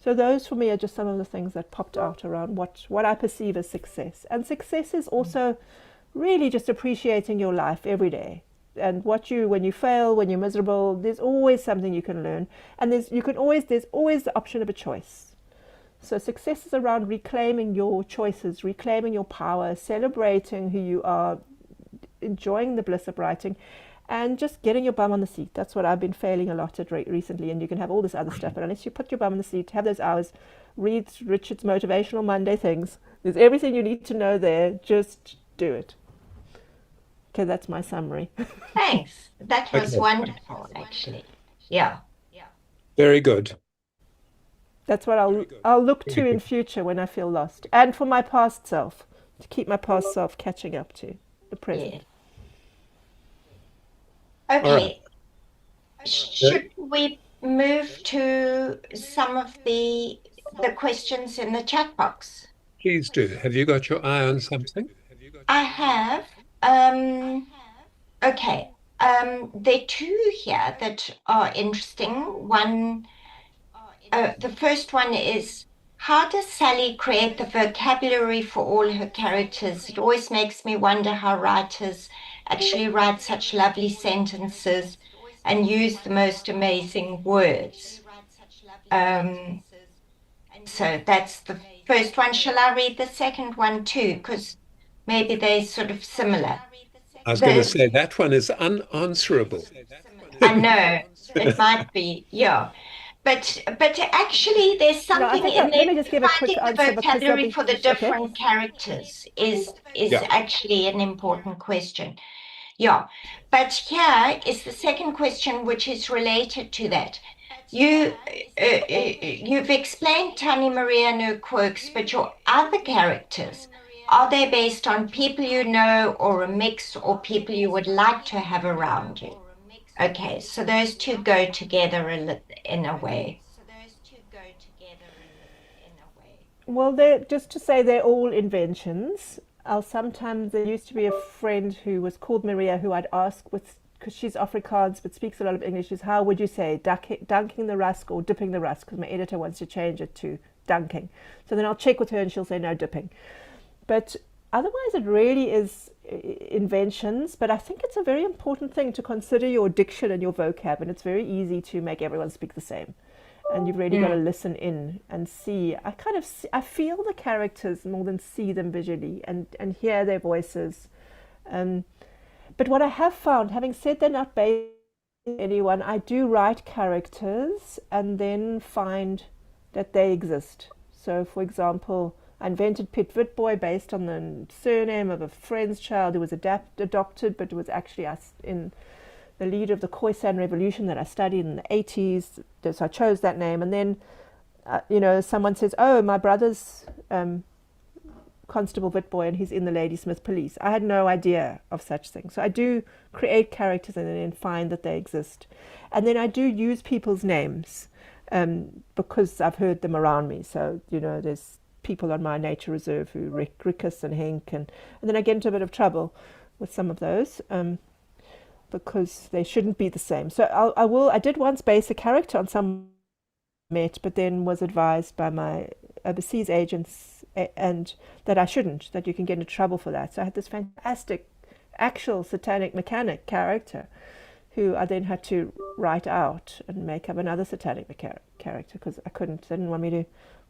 So those for me are just some of the things that popped out around what I perceive as success. And success is also really just appreciating your life every day. And when you fail, when you're miserable, there's always something you can learn. And there's always the option of a choice. So success is around reclaiming your choices, reclaiming your power, celebrating who you are, enjoying the bliss of writing, and just getting your bum on the seat. That's what I've been failing a lot at recently. And you can have all this other stuff, but unless you put your bum on the seat, have those hours, read Richard's Motivational Monday things. There's everything you need to know there. Just do it. Okay, that's my summary. Thanks. That was Okay, wonderful, actually. Yeah. very good. That's what I'll look Very to in good. future when I feel lost, and for my past self, to keep my past self catching up to the Yeah. present. All right. Okay. Should we move to some of the questions in the chat box? Please do. Have you got your eye on something? I have. Okay. There are two here that are interesting. The first one is, how does Sally create the vocabulary for all her characters? It always makes me wonder how writers actually write such lovely sentences and use the most amazing words. Um, so that's the first one. Shall I read the second one too? Because maybe they're sort of similar. I was going to The say that one is unanswerable. I know it might be, yeah. But actually there's No, I something think in let there. me just give a quick Finding the answer because there'll vocabulary be for the okay. different characters is Yeah. actually an important question. Yeah. But here is the second question, which is related to that. You've explained Tannie Maria and her quirks, but your other characters, are they based on people you know or a mix, or people you would like to have around you? Okay, so those two go together in a way. Well, they're just to say they're all inventions. I'll sometimes there used to be a friend who was called Maria who I'd ask with because she's Afrikaans but speaks a lot of English. Is how would you say dunking the rusk or dipping the rusk? Because my editor wants to change it to dunking. So then I'll check with her and she'll say no, dipping. But otherwise, it really is inventions. But I think it's a very important thing to consider your diction and your vocab, and it's very easy to make everyone speak the same. And you've really got to Mm, listen in and see. I kind of I feel the characters more than see them visually and hear their voices. Um, but what I have found, having said they're not based on anyone, I do write characters and then find that they exist. So, for example, I invented Pit Witboy based on the surname of a friend's child who was adopted, but was actually us in the leader of the Khoisan Revolution that I studied in the 80s. So I chose that name. And then, someone says, oh, my brother's Constable Witboy and he's in the Ladysmith Police. I had no idea of such things. So I do create characters and then find that they exist. And then I do use people's names because I've heard them around me. So, there's people on my nature reserve who Rickus and Henk. And then I get into a bit of trouble with some of those. Because they shouldn't be the same. So I did once base a character on some met, but then was advised by my overseas agents and that I shouldn't, that you can get into trouble for that. So I had this fantastic actual satanic mechanic character who I then had to write out and make up another satanic character because I couldn't. They didn't want me to.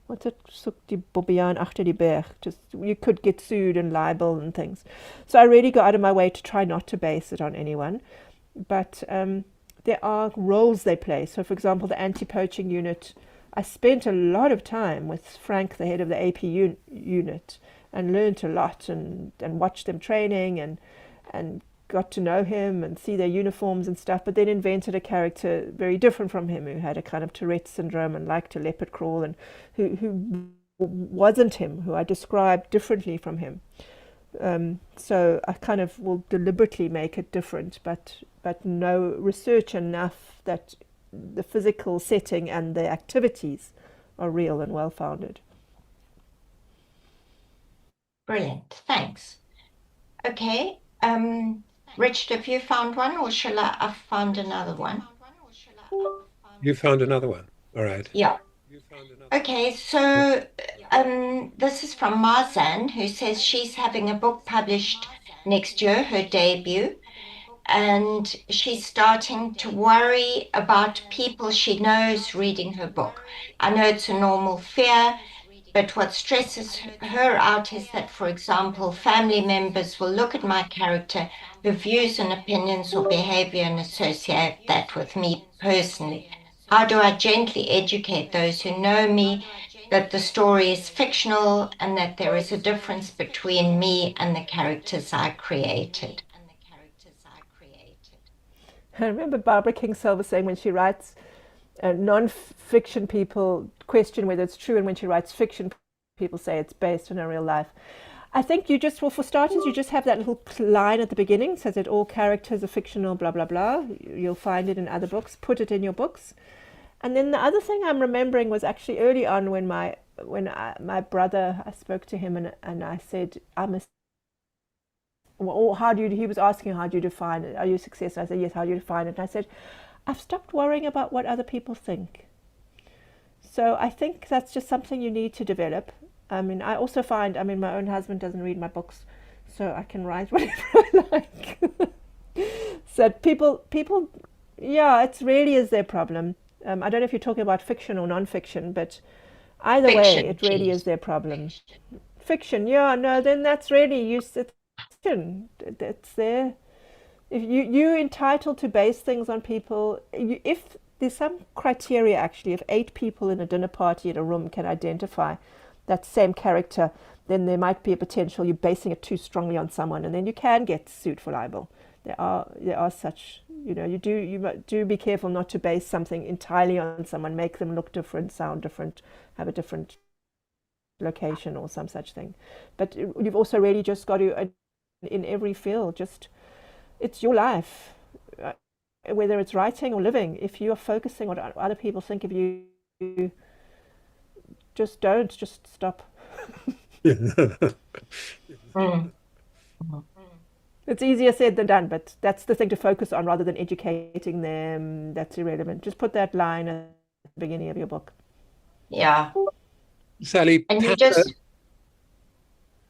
What's it? Soek die Bobbejaan achter die berg. Just you could get sued and libel and things. So I really got out of my way to try not to base it on anyone. But there are roles they play. So, for example, the anti-poaching unit. I spent a lot of time with Frank, the head of the AP unit, and learnt a lot and watched them training and got to know him and see their uniforms and stuff, but then invented a character very different from him who had a kind of Tourette syndrome and liked to leopard crawl and who wasn't him, who I described differently from him. So I kind of will deliberately make it different, but know research enough that the physical setting and the activities are real and well-founded. brilliant. Thanks. Okay. Richard, have you found one, or shall I found another one? You found another one. All right. Yeah. Okay, so this is from Marzan, who says she's having a book published next year, her debut, and she's starting to worry about people she knows reading her book. I know it's a normal fear, But what stresses her out is that, for example, family members will look at my character, her views and opinions or behavior, and associate that with me personally. How do I gently educate those who know me that the story is fictional and that there is a difference between me and the characters I created? I remember Barbara Kingsolver saying when she writes non-fiction, people question whether it's true, and when she writes fiction, people say it's based on a real life. I think you just, well, for starters, you just have that little line at the beginning, says that all characters are fictional, blah, blah, blah. You'll find it in other books. Put it in your books. And then the other thing I'm remembering was actually early on when my brother, I spoke to him and I said, I'm a, or how do you, he was asking, how do you define it? Are you a success? And I said, yes, how do you define it? And I said, I've stopped worrying about what other people think. So I think that's just something you need to develop. I mean, I also find, I mean, my own husband doesn't read my books, so I can write whatever I like. So people, yeah, it really is their problem. I don't know if you're talking about fiction or non-fiction, but either way, Fiction, it really is please. their problem. Fiction, yeah, no, then that's really it's fiction. It's there. If you're entitled to base things on people, if there's some criteria actually, if 8 people in a dinner party at a room can identify that same character, then there might be a potential you're basing it too strongly on someone, and then you can get sued for libel. There are such, you do be careful not to base something entirely on someone, make them look different, sound different, have a different location or some such thing. But you've also really just got to, in every field, just, it's your life, whether it's writing or living. If you are focusing on what other people think of you, just stop. Mm. It's easier said than done, but that's the thing to focus on rather than educating them. That's irrelevant. Just put that line at the beginning of your book. Yeah. Sally, And you just,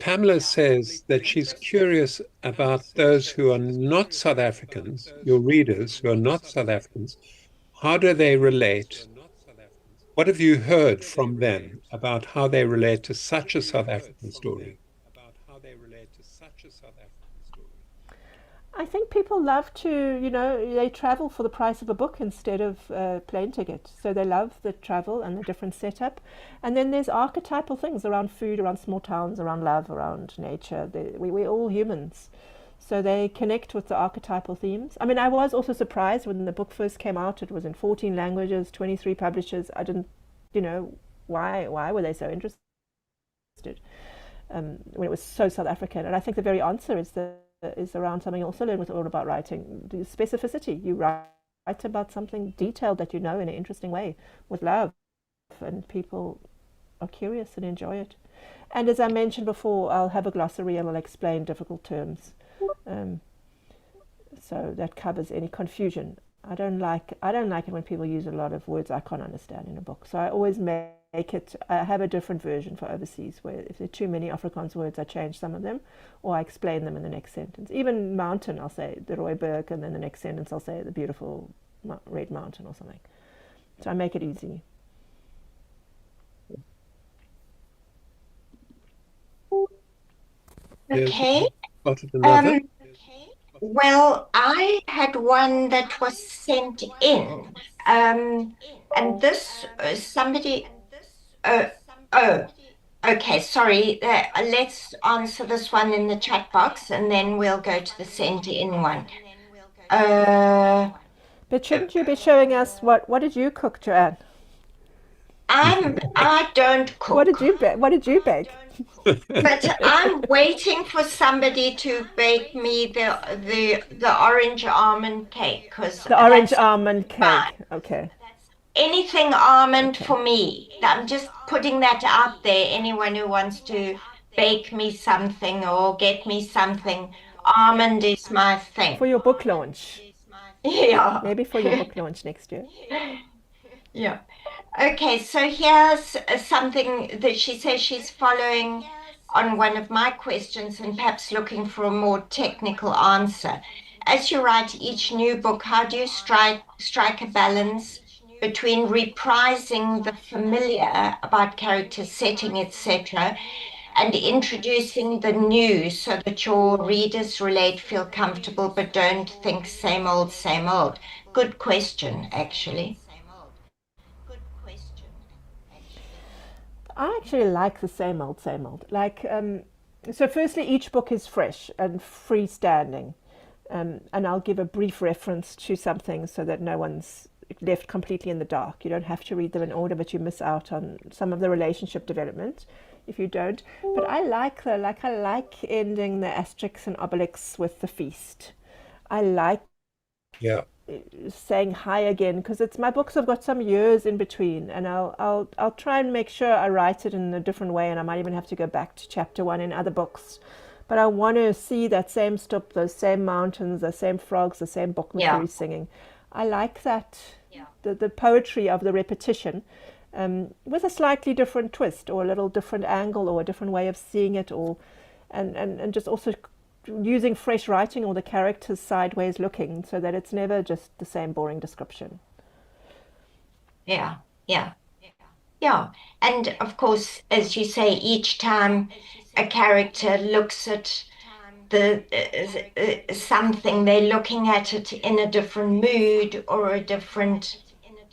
Pamela says that she's curious about those who are not South Africans, your readers who are not South Africans. How do they relate? What have you heard from them about how they relate to such a South African story? I think people love to, they travel for the price of a book instead of a plane ticket. So they love the travel and the different setup. And then there's archetypal things around food, around small towns, around love, around nature. We're all humans. So they connect with the archetypal themes. I mean, I was also surprised when the book first came out. It was in 14 languages, 23 publishers. I didn't, why were they so interested when it was so South African? And I think the very answer is around something I also learned with All About Writing, the specificity. You write about something detailed that you know in an interesting way with love, and people are curious and enjoy it. And as I mentioned before, I'll have a glossary and I'll explain difficult terms, so that covers any confusion. I don't like it when people use a lot of words I can't understand in a book. So I always make it. I have a different version for overseas where if there are too many Afrikaans words, I change some of them, or I explain them in the next sentence. Even mountain, I'll say the Rooiberg, and then the next sentence I'll say the beautiful red mountain or something. So I make it easy. okay. Spotted another. Well, I had one that was sent in, and this somebody. Oh, oh, okay. Sorry. Let's answer this one in the chat box, and then we'll go to the sent in one. But shouldn't you be showing us what did you cook, Joanne? I don't What did cook, you bake? What did you bake? but I'm waiting for somebody to bake me the orange almond cake because The orange that's almond fine. cake. Okay. Anything almond Okay. for me. I'm just putting that out there. Anyone who wants to bake me something or get me something, almond is my For thing. your book launch. Yeah. Maybe for your book launch next year. Yeah. Okay, so here's something that she says she's following on one of my questions and perhaps looking for a more technical answer. As you write each new book, how do you strike a balance between reprising the familiar about character setting, etc., and introducing the new so that your readers relate, feel comfortable, but don't think same old, same old? Good question, actually. I actually like the same old, same old. So firstly, each book is fresh and freestanding. And I'll give a brief reference to something so that no one's left completely in the dark. You don't have to read them in order, but you miss out on some of the relationship development if you don't. But I like ending the asterisks and obelisks with the feast. I like Yeah. saying hi again because it's my books have got some years in between, and I'll try and make sure I write it in a different way, and I might even have to go back to chapter one in other books. But I want to see that same stop, those same mountains, the same frogs, the same Yeah. bokmaturi singing. I like that, the poetry of the repetition, with a slightly different twist or a little different angle or a different way of seeing it, or and just also using fresh writing or the characters sideways looking so that it's never just the same boring description. Yeah. Yeah. Yeah. And of course, as you say, each time a character looks at the something, they're looking at it in a different mood or a different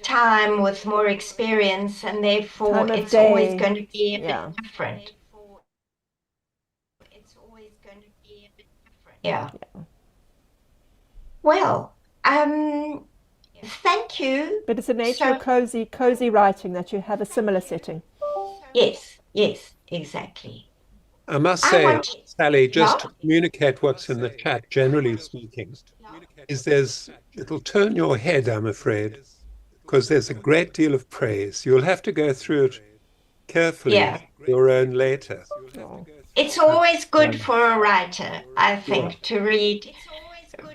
time with more experience, and therefore Time of it's always day, going to be a bit yeah. different. Yeah. Well, thank you. But it's the nature of So, cozy writing that you have a similar setting. yes, yes, exactly. I must I say, want, Sally, yeah, just to communicate what's in the chat, generally speaking, it'll turn your head, I'm afraid, because there's a great deal of praise. You'll have to go through it carefully, yeah. your own later. Oh, It's But always good um, for a writer, I yeah, think, to read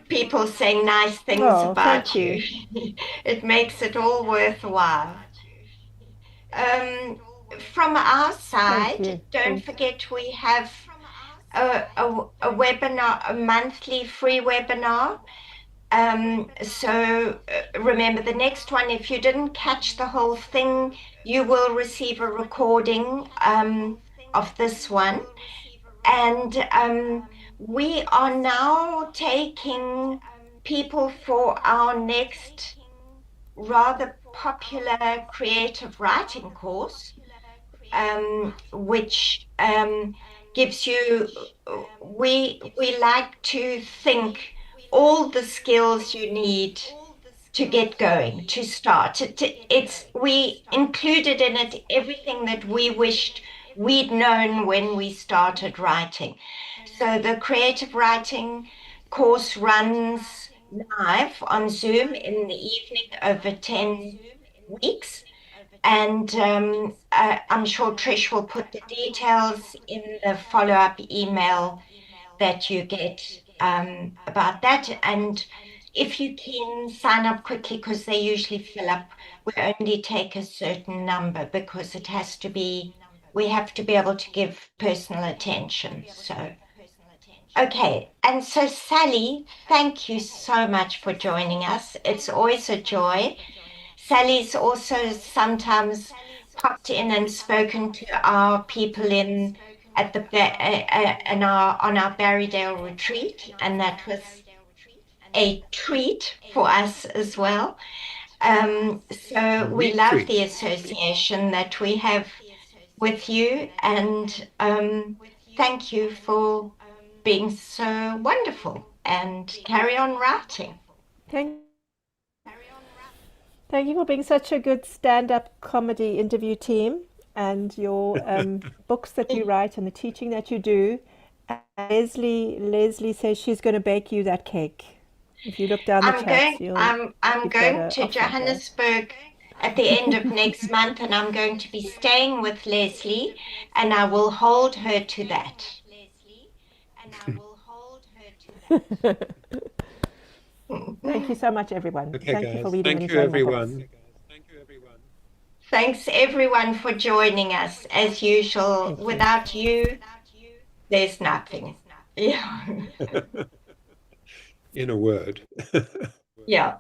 people saying nice things oh, about thank you. you. It makes it all worthwhile. Um, from our Thank side, you. don't Thank you. forget we have a webinar, a monthly free webinar. Remember the next one, if you didn't catch the whole thing, you will receive a recording of this one. And we are now taking people for our next rather popular creative writing course, which gives you, we like to think all the skills you need to get going, to start. We included in it everything that we wished we'd known when we started writing. So the creative writing course runs live on Zoom in the evening over 10 weeks. And I'm sure Trish will put the details in the follow-up email that you get about that. And if you can sign up quickly, because they usually fill up, we only take a certain number because we have to be able to give personal attention. So, okay. And so, Sally, thank you so much for joining us. It's always a joy. Sally's also sometimes popped in and spoken to our people in at the in our on our Barrydale retreat, and that was a treat for us as well. So we sweet love treat. the association that we have with you, and thank you for being so wonderful and carry on writing. Thank Thank you for being such a good stand-up comedy interview team, and your books that you write and the teaching that you do. And Leslie says she's going to bake you that cake. If you look down the chats, I'm you've got going an to offer there. Johannesburg at the end of next month, and I'm going to be staying with Leslie, and I will hold her to that. Thank you so much, everyone. Okay, Thank you for guys. reading and Thank you, enjoying my books. everyone. Thanks everyone for joining us as usual. Thank you. Without you, there's nothing. Yeah. In a word. Yeah.